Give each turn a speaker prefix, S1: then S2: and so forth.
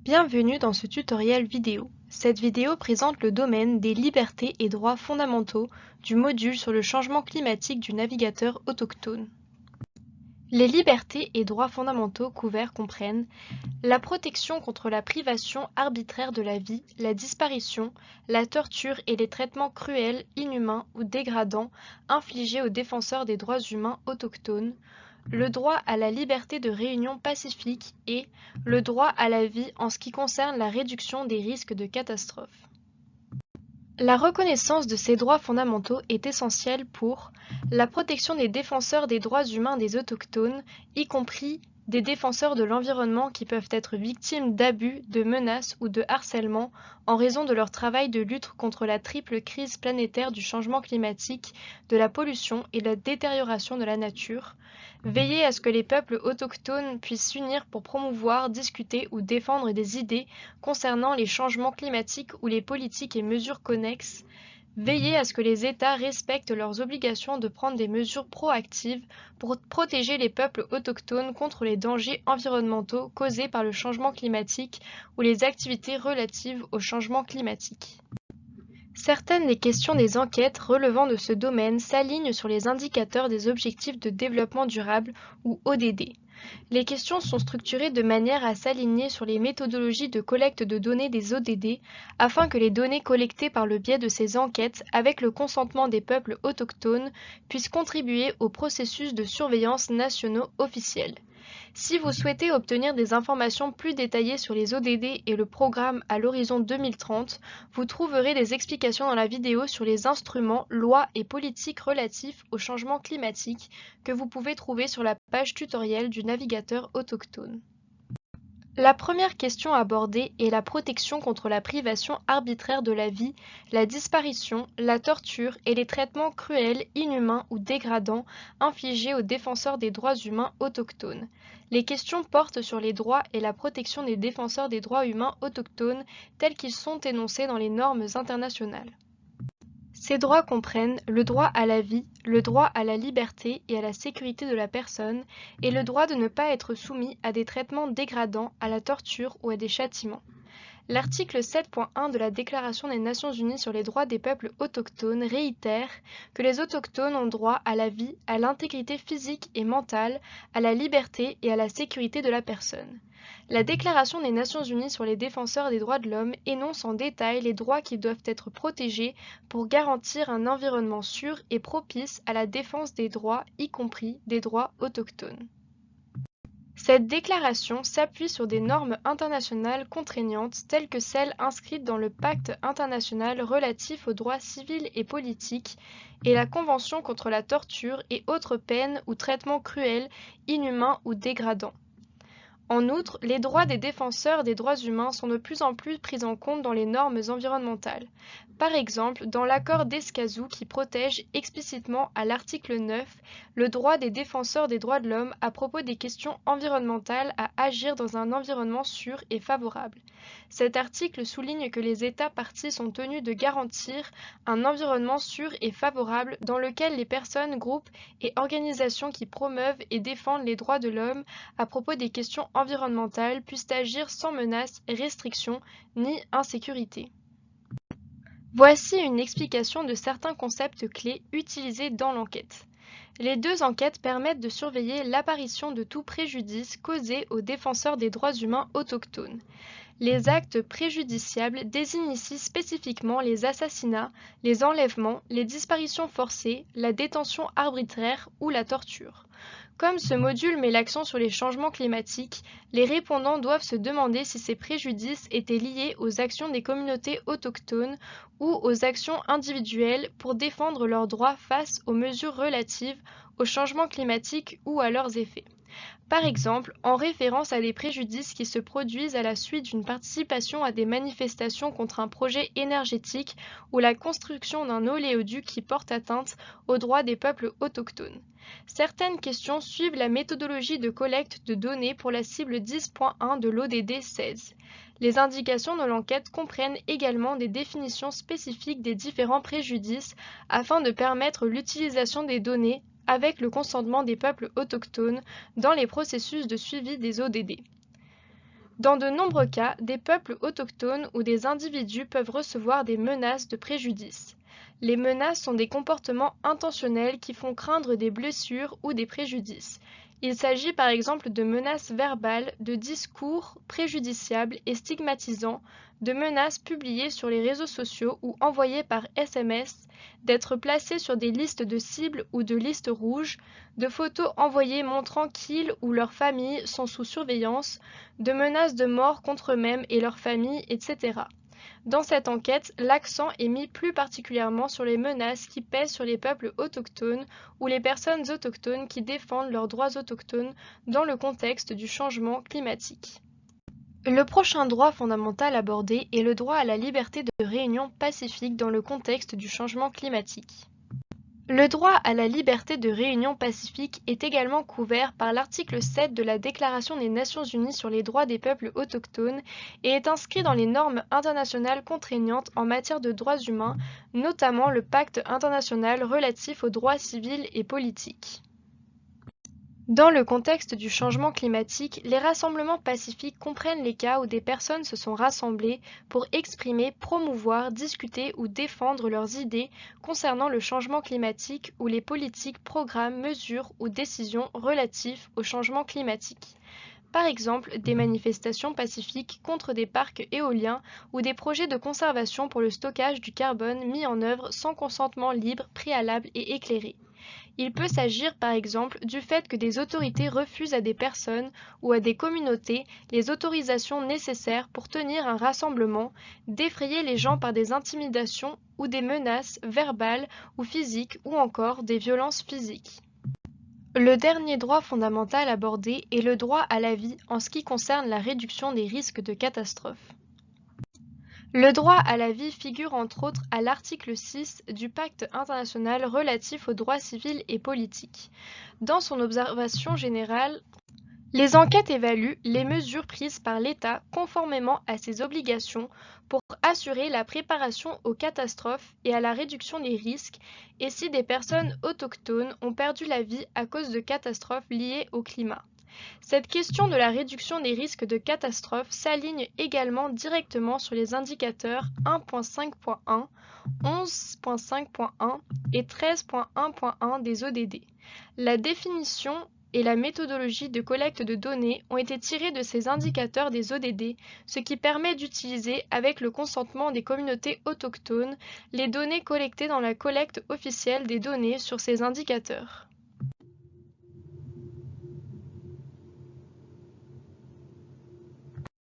S1: Bienvenue dans ce tutoriel vidéo. Cette vidéo présente le domaine des libertés et droits fondamentaux du module sur le changement climatique du navigateur autochtone. Les libertés et droits fondamentaux couverts comprennent la protection contre la privation arbitraire de la vie, la disparition, la torture et les traitements cruels, inhumains ou dégradants infligés aux défenseurs des droits humains autochtones, le droit à la liberté de réunion pacifique et le droit à la vie en ce qui concerne la réduction des risques de catastrophe. La reconnaissance de ces droits fondamentaux est essentielle pour la protection des défenseurs des droits humains des autochtones, y compris des défenseurs de l'environnement qui peuvent être victimes d'abus, de menaces ou de harcèlement en raison de leur travail de lutte contre la triple crise planétaire du changement climatique, de la pollution et de la détérioration de la nature. Veiller à ce que les peuples autochtones puissent s'unir pour promouvoir, discuter ou défendre des idées concernant les changements climatiques ou les politiques et mesures connexes. Veiller à ce que les États respectent leurs obligations de prendre des mesures proactives pour protéger les peuples autochtones contre les dangers environnementaux causés par le changement climatique ou les activités relatives au changement climatique. Certaines des questions des enquêtes relevant de ce domaine s'alignent sur les indicateurs des objectifs de développement durable ou ODD. Les questions sont structurées de manière à s'aligner sur les méthodologies de collecte de données des ODD afin que les données collectées par le biais de ces enquêtes avec le consentement des peuples autochtones puissent contribuer au processus de surveillance nationaux officiels. Si vous souhaitez obtenir des informations plus détaillées sur les ODD et le programme à l'horizon 2030, vous trouverez des explications dans la vidéo sur les instruments, lois et politiques relatifs au changement climatique que vous pouvez trouver sur la page tutoriel du navigateur autochtone. La première question abordée est la protection contre la privation arbitraire de la vie, la disparition, la torture et les traitements cruels, inhumains ou dégradants infligés aux défenseurs des droits humains autochtones. Les questions portent sur les droits et la protection des défenseurs des droits humains autochtones tels qu'ils sont énoncés dans les normes internationales. Ces droits comprennent le droit à la vie, le droit à la liberté et à la sécurité de la personne, et le droit de ne pas être soumis à des traitements dégradants, à la torture ou à des châtiments. L'article 7.1 de la Déclaration des Nations Unies sur les droits des peuples autochtones réitère que les autochtones ont droit à la vie, à l'intégrité physique et mentale, à la liberté et à la sécurité de la personne. La Déclaration des Nations Unies sur les défenseurs des droits de l'homme énonce en détail les droits qui doivent être protégés pour garantir un environnement sûr et propice à la défense des droits, y compris des droits autochtones. Cette déclaration s'appuie sur des normes internationales contraignantes telles que celles inscrites dans le Pacte international relatif aux droits civils et politiques et la Convention contre la torture et autres peines ou traitements cruels, inhumains ou dégradants. En outre, les droits des défenseurs des droits humains sont de plus en plus pris en compte dans les normes environnementales. Par exemple, dans l'accord d'Escazú qui protège explicitement à l'article 9 le droit des défenseurs des droits de l'homme à propos des questions environnementales à agir dans un environnement sûr et favorable. Cet article souligne que les États parties sont tenus de garantir un environnement sûr et favorable dans lequel les personnes, groupes et organisations qui promeuvent et défendent les droits de l'homme à propos des questions environnementales puissent agir sans menace, restriction ni insécurité. Voici une explication de certains concepts clés utilisés dans l'enquête. Les deux enquêtes permettent de surveiller l'apparition de tout préjudice causé aux défenseurs des droits humains autochtones. Les actes préjudiciables désignent ici spécifiquement les assassinats, les enlèvements, les disparitions forcées, la détention arbitraire ou la torture. Comme ce module met l'accent sur les changements climatiques, les répondants doivent se demander si ces préjudices étaient liés aux actions des communautés autochtones ou aux actions individuelles pour défendre leurs droits face aux mesures relatives au changement climatique ou à leurs effets. Par exemple, en référence à des préjudices qui se produisent à la suite d'une participation à des manifestations contre un projet énergétique ou la construction d'un oléoduc qui porte atteinte aux droits des peuples autochtones. Certaines questions suivent la méthodologie de collecte de données pour la cible 10.1 de l'ODD 16. Les indications de l'enquête comprennent également des définitions spécifiques des différents préjudices afin de permettre l'utilisation des données avec le consentement des peuples autochtones dans les processus de suivi des ODD. Dans de nombreux cas, des peuples autochtones ou des individus peuvent recevoir des menaces de préjudice. Les menaces sont des comportements intentionnels qui font craindre des blessures ou des préjudices. Il s'agit par exemple de menaces verbales, de discours préjudiciables et stigmatisants, de menaces publiées sur les réseaux sociaux ou envoyées par SMS, d'être placés sur des listes de cibles ou de listes rouges, de photos envoyées montrant qu'ils ou leurs familles sont sous surveillance, de menaces de mort contre eux-mêmes et leurs familles, etc. Dans cette enquête, l'accent est mis plus particulièrement sur les menaces qui pèsent sur les peuples autochtones ou les personnes autochtones qui défendent leurs droits autochtones dans le contexte du changement climatique. Le prochain droit fondamental abordé est le droit à la liberté de réunion pacifique dans le contexte du changement climatique. Le droit à la liberté de réunion pacifique est également couvert par l'article 7 de la Déclaration des Nations Unies sur les droits des peuples autochtones et est inscrit dans les normes internationales contraignantes en matière de droits humains, notamment le Pacte international relatif aux droits civils et politiques. Dans le contexte du changement climatique, les rassemblements pacifiques comprennent les cas où des personnes se sont rassemblées pour exprimer, promouvoir, discuter ou défendre leurs idées concernant le changement climatique ou les politiques, programmes, mesures ou décisions relatifs au changement climatique. Par exemple, des manifestations pacifiques contre des parcs éoliens ou des projets de conservation pour le stockage du carbone mis en œuvre sans consentement libre, préalable et éclairé. Il peut s'agir par exemple du fait que des autorités refusent à des personnes ou à des communautés les autorisations nécessaires pour tenir un rassemblement, d'effrayer les gens par des intimidations ou des menaces verbales ou physiques ou encore des violences physiques. Le dernier droit fondamental abordé est le droit à la vie en ce qui concerne la réduction des risques de catastrophe. Le droit à la vie figure entre autres à l'article 6 du Pacte international relatif aux droits civils et politiques. Dans son observation générale, les enquêtes évaluent les mesures prises par l'État conformément à ses obligations pour assurer la préparation aux catastrophes et à la réduction des risques et si des personnes autochtones ont perdu la vie à cause de catastrophes liées au climat. Cette question de la réduction des risques de catastrophe s'aligne également directement sur les indicateurs 1.5.1, 11.5.1 et 13.1.1 des ODD. La définition et la méthodologie de collecte de données ont été tirées de ces indicateurs des ODD, ce qui permet d'utiliser, avec le consentement des communautés autochtones, les données collectées dans la collecte officielle des données sur ces indicateurs.